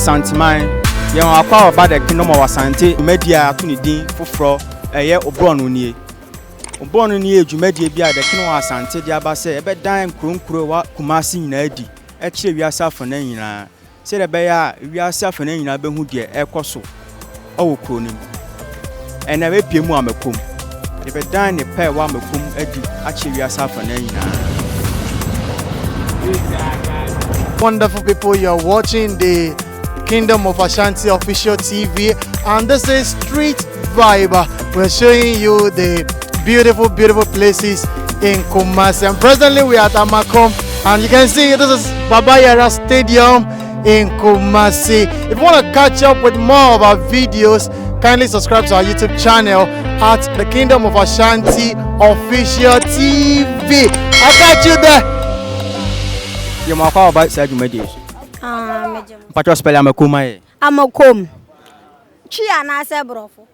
Asante man. Ye akwa about the Kingdom of Asante media to ni din foforo eye Brόνο nie. Brόνο nie dwumadie bia the Kingdom of Asante dia ba se ebe dan kronkro wa Kumasi nyina adi. E kire wiase afana nyina. Se de be ya wiase afana nyina be hu de ekoso. Owo kro nim. Ena be pie mu Amakom. Ebe dan ne pa wa Amakom adi a kire wiase afana nyina. Wonderful people, you're watching the Kingdom of Asante official TV, and this is Street Vibe. We're showing you the beautiful places in Kumasi, and presently we are at Amakom, and you can see this is Baba Yara Stadium in Kumasi. If you want to catch up with more of our videos, kindly subscribe to our YouTube channel at the Kingdom of Asante official TV. I'll catch you there. You ma kwa about say dwumadie. Patro spell Amakom aye. Amakom. Chi ana se brofo.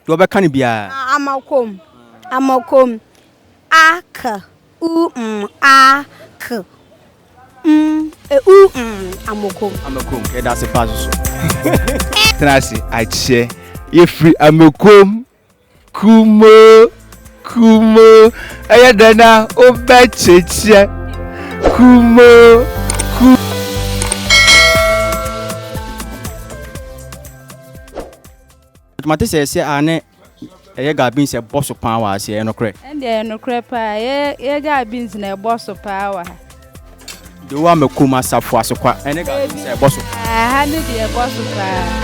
Do be kan bia. Amakom. Amakom. Ak a k. Amakom. Amakom. E da se pass so. Tenasi ache. Ye free Amakom. Kumo. Aya dana obacheche. Kumo. Mate say ane eye ga bin say boss pan wa say no kre. Ende no kre pa ye ga bin na boss pa wa. De wa Amakom asafo asokwa ene ga bin say boss. Ha ne de boss pa.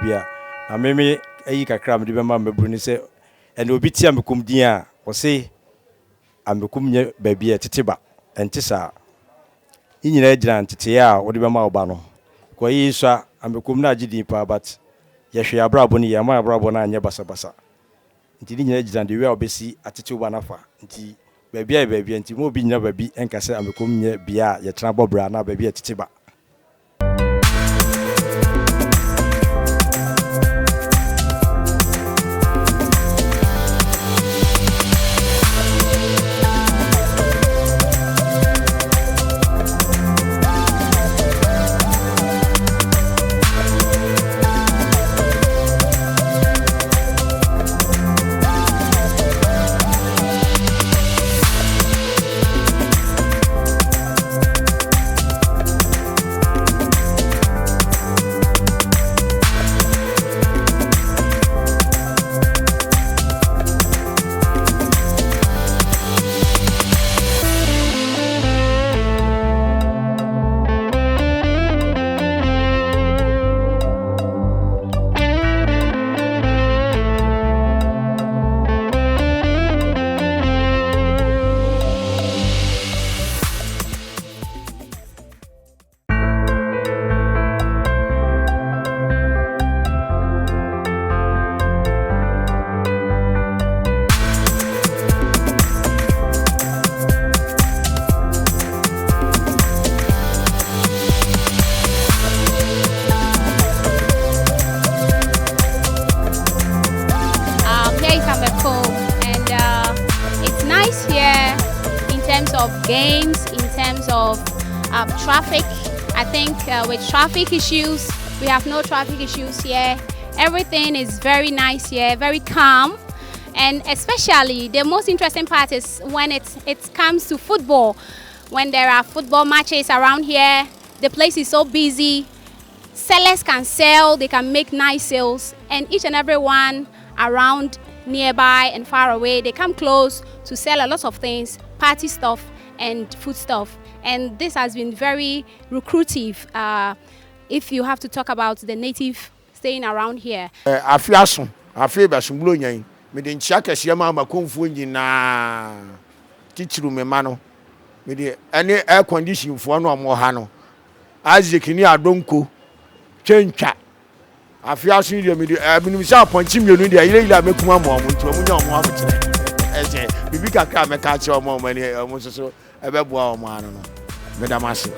Bia ameme ayi kakra me de be ma mabru ni se ene obi ti Amakom din a o se Amakom nye babia teteba enti sa nyina gira ntete a wo de be ma oba no ko yi so Amakom na agidi pa but ye hwe abrabo ni ye ma abrabo na anye basa nti nyina gira de we obesi atete oba nafa nti babia nti mo obi nyina babi enka se Amakom nye bia ye tena bobra na babia teteba. Of games, in terms of traffic. I think with traffic issues, we have no traffic issues here. Everything is very nice here, very calm, and especially the most interesting part is when it comes to football. When there are football matches around here, the place is so busy. Sellers can sell, they can make nice sales, and each and every one around nearby and far away, they come close to sell a lot of things, party stuff and food stuff, and this has been very recruitive if you have to talk about the native staying around here. Afiaso basumbulo nyan me de nchia kese ma Amakomfo nyina titiru me ma no me de ene air condition fo no mo ha no azekini adonko twentwa afiaso de me de minimisa appointi mienu de ayire amekuma mo nti mo nya mo abetire eje bibi kakra me ka che mo mani mo so ebeboa mo ano no me da mase.